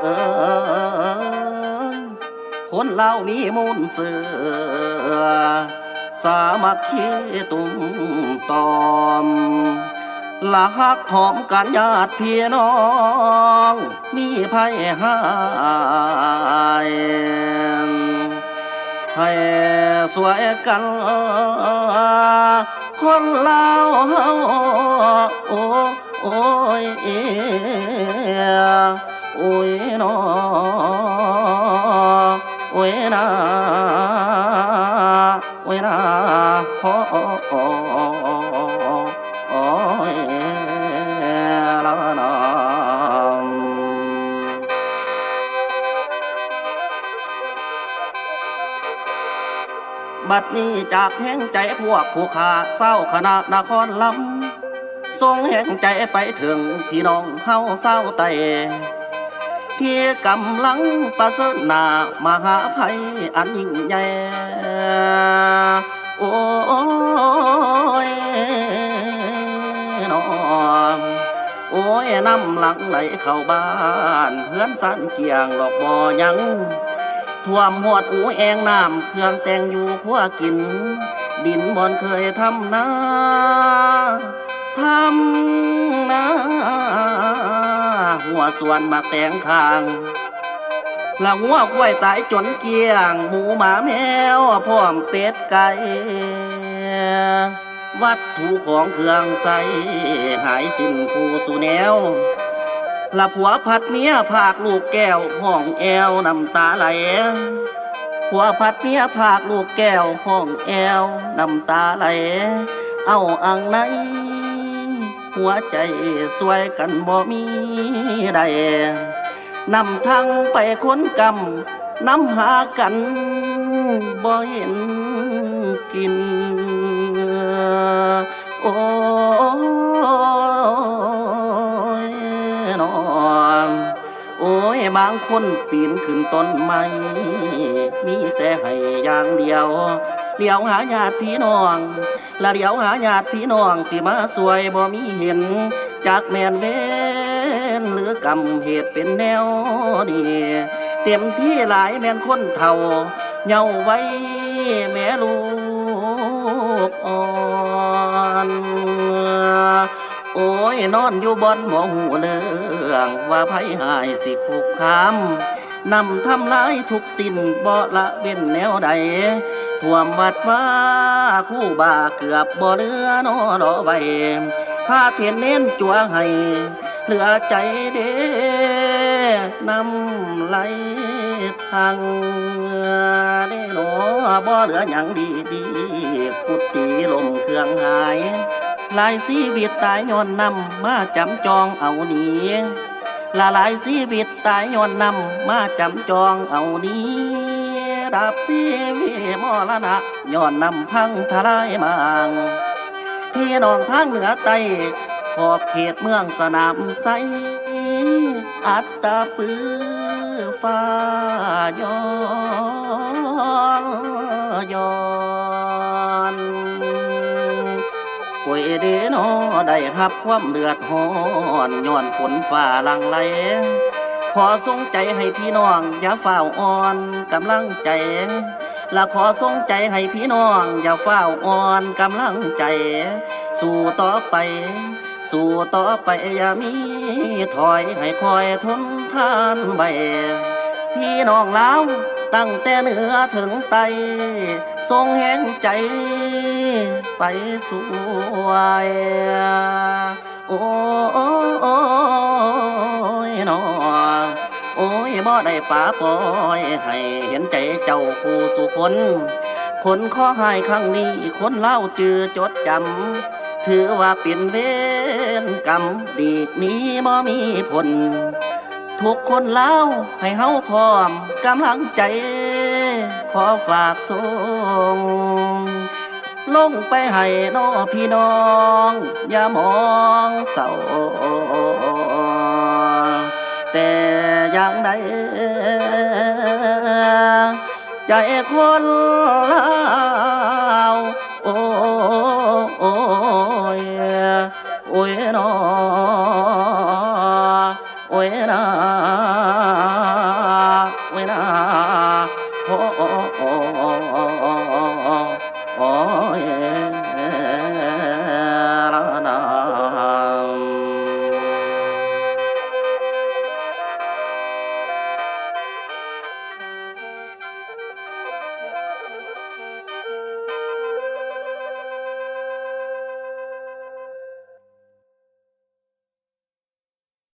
เออคนเล่ามีมูลเสือสามัคคีตุ่มตอมละหักหอมกันญาติพี่น้องมีภัยหายให้สวยกันคนลาวเฮาโอ้โอ้ยโอ้ยนอโอ้ยนาโอ้ยนาโอ้โอ้ยละนอบัดนี้จากแห่งใจพวกผู้ขาเศร้าขนาดนครลำทรงแห่งใจไปถึงพี่น้องเฮาเศร้าไตที่กำลังประเสริฐหน้ามหาภัยอันยิ่งใหญ่โอ้ยน้องโอ้ยน้ำหลังไหลเข้าบ้านเฮือนสันเกียงหลอกบ่อยังท่วมหวดอูแองน้ำเครื่องแต่งอยู่ขัวกินดินบอนเคยทำนาหัวส่วนมาแต่งข้างละหัวกล้วยตายจนเกียงหมูหมาแมวพร้อมเป็ดไก่วัตถุของเครื่องใส่หายสิ้นผู้สู่แนวละผัวพัดเมียภาคลูกแก้วห้องแอวน้ำตาไหลผัวพัดเมียภาคลูกแก้วห้องแอวน้ำตาไหลเอาอังไหนหัวใจสวยกันบ่มีใดนำทางไปค้นกรรมนำหากันบ่เห็นกินโอ้ยนอนโอ้ยบางคนปีนขึ้นต้นไม้มีแต่ให้อย่างเดียวเดี๋ยวหาญาติพี่น้องละเดี๋ยวหาญาติพี่น้องสิมาสวยบ่มีเห็นจากแม่นเว้นหรือกรรมเหตุเป็นแนวนี่เต็มที่หลายแม่นคนเฒ่าเยาไว้แม่ลูกอ่อนโอ้ยนอนอยู่บอนหมอหูเรื่องว่าภัยหายสิคุกคามนำทำลายทุกสิ้นบ่ละเว้นแนวใดท่วมวัดว่าคู่บาเกือบบ่เหลือนอรอไว้พาเทียนเน้นจัวให้เหลือใจเด้นำไหลทางเด้หนอบ่เหลือหยังดีกุฏิลมเครื่องหายหลายชีวิตตายย้อนนำมาจำจองเอานี้หลายชีวิตตายย้อนนำมาจำจองเอานี้ดับชีวิตมรณะย้อนนำพังทลายมางพี่น้องทางเหนือใต้ขอบเขตเมืองสนามไซอัตตาปือฟ้ายอนป่วยเดนอได้รับความเดือดร้อนย้อนฝนฝ่าลังไหลขอส่งใจให้พี่น้องอย่าเฝ้าอ่อนกำลังใจและขอส่งใจให้พี่น้องอย่าเฝ้าอ่อนกำลังใจสู้ต่อไปสู้ต่อไปอย่ามีถอยให้คอยทนทานไว้พี่น้องลาวตั้งแต่เหนือถึงใต้ทรงแห่งใจไปสวยโอ้ยนอโอ้ยบ่ได้ป่าปล่อยให้เห็นใจเจ้าผู้สุคนคนข้อหายครั้งนี้คนเล่าจือจดจำถือว่าเป็นเวรกรรมดีกนี้บ่มีผลทุกคนเล่าให้เฮาพร้อมกำลังใจขอฝากส่งลงไปให้น้อพี่น้องอย่ามองเศร้าแต่อย่างใดใจคนลาวโอ้ยโอ้ยนอโอ้ยนา